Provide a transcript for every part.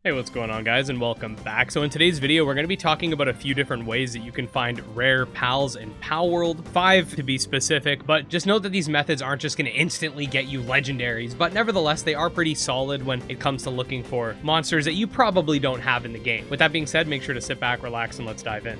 Hey, what's going on, guys, and welcome back. So in today's video, we're going to be talking about a few different ways that you can find rare pals in Palworld, 5 to be specific, but just note that these methods aren't just going to instantly get you legendaries, but nevertheless, they are pretty solid when it comes to looking for monsters that you probably don't have in the game. With that being said, make sure to sit back, relax, and let's dive in.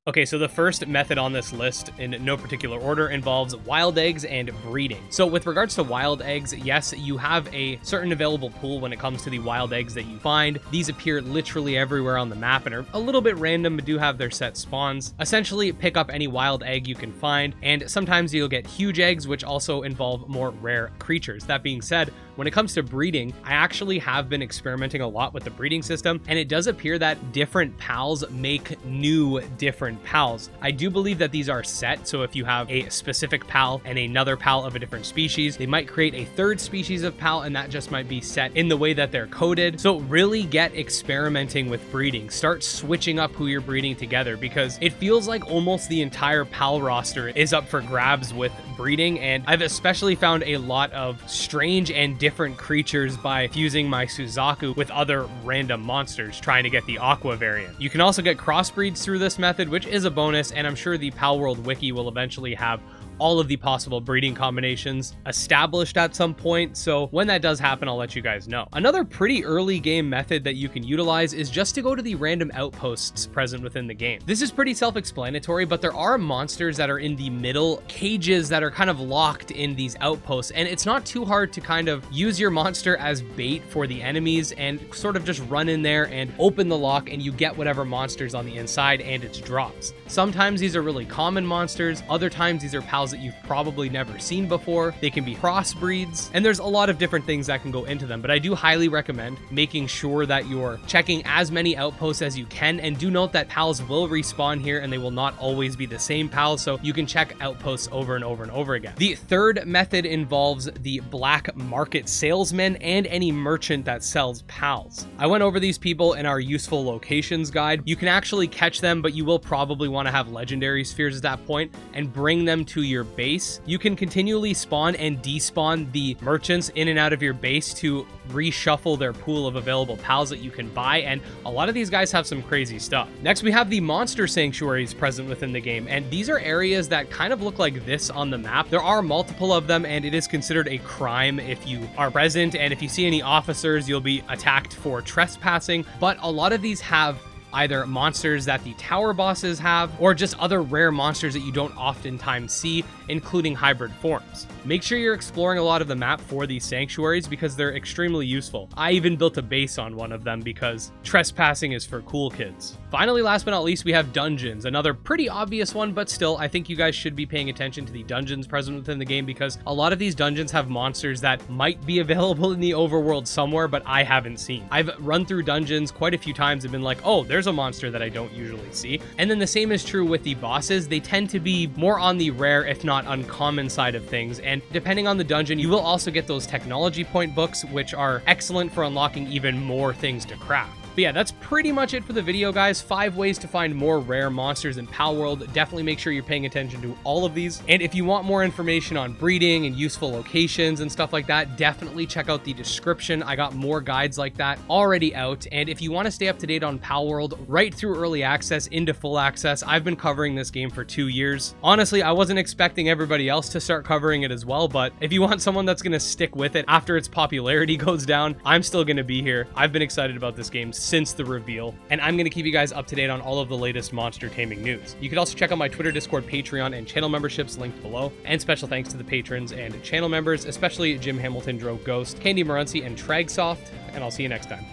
Okay, so the first method on this list, in no particular order, involves wild eggs and breeding. So with regards to wild eggs, yes, you have a certain available pool when it comes to the wild eggs that you find. These appear literally everywhere on the map and are a little bit random, but do have their set spawns. Essentially, pick up any wild egg you can find, and sometimes you'll get huge eggs, which also involve more rare creatures. That being said, when it comes to breeding, I actually have been experimenting a lot with the breeding system, and it does appear that different pals make new different pals. I do believe that these are set, so if you have a specific pal and another pal of a different species, they might create a third species of pal, and that just might be set in the way that they're coded. So really get experimenting with breeding. Start switching up who you're breeding together, because it feels like almost the entire pal roster is up for grabs with breeding, and I've especially found a lot of strange and different creatures by fusing my Suzaku with other random monsters trying to get the Aqua variant. You can also get crossbreeds through this method, which is a bonus, and I'm sure the Palworld wiki will eventually have all of the possible breeding combinations established at some point, so when that does happen, I'll let you guys know. Another pretty early game method that you can utilize is just to go to the random outposts present within the game. This is pretty self-explanatory, but there are monsters that are in the middle cages that are kind of locked in these outposts, and it's not too hard to kind of use your monster as bait for the enemies and sort of just run in there and open the lock, and you get whatever monsters on the inside and its drops. Sometimes these are really common monsters, other times these are pals that you've probably never seen before. They can be crossbreeds, and there's a lot of different things that can go into them, but I do highly recommend making sure that you're checking as many outposts as you can, and do note that pals will respawn here and they will not always be the same pals, so you can check outposts over and over and over again. The third method involves the black market salesman and any merchant that sells pals. I went over these people in our useful locations guide. You can actually catch them, but you will probably want to have legendary spheres at that point and bring them to your base. You can continually spawn and despawn the merchants in and out of your base to reshuffle their pool of available pals that you can buy, and a lot of these guys have some crazy stuff. Next, we have the monster sanctuaries present within the game, and these are areas that kind of look like this on the map. There are multiple of them, and it is considered a crime if you are present, and if you see any officers, you'll be attacked for trespassing, but a lot of these have either monsters that the tower bosses have, or just other rare monsters that you don't oftentimes see, including hybrid forms. Make sure you're exploring a lot of the map for these sanctuaries because they're extremely useful. I even built a base on one of them because trespassing is for cool kids. Finally, last but not least, we have dungeons, another pretty obvious one, but still, I think you guys should be paying attention to the dungeons present within the game because a lot of these dungeons have monsters that might be available in the overworld somewhere, but I haven't seen. I've run through dungeons quite a few times and been like, oh, there's a monster that I don't usually see. And then the same is true with the bosses. They tend to be more on the rare, if not uncommon side of things. And depending on the dungeon, you will also get those technology point books, which are excellent for unlocking even more things to craft. But yeah, that's pretty much it for the video, guys. 5 ways to find more rare monsters in Palworld. Definitely make sure you're paying attention to all of these. And if you want more information on breeding and useful locations and stuff like that, definitely check out the description. I got more guides like that already out. And if you want to stay up to date on Palworld right through early access into full access, I've been covering this game for 2 years. Honestly, I wasn't expecting everybody else to start covering it as well, but if you want someone that's going to stick with it after its popularity goes down, I'm still going to be here. I've been excited about this game since the reveal, and I'm going to keep you guys up to date on all of the latest monster taming news. You can also check out my Twitter, Discord, Patreon, and channel memberships linked below. And special thanks to the patrons and channel members, especially Jim Hamilton, Drove Ghost, Candy Marunci, and Tragsoft, and I'll see you next time.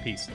Peace.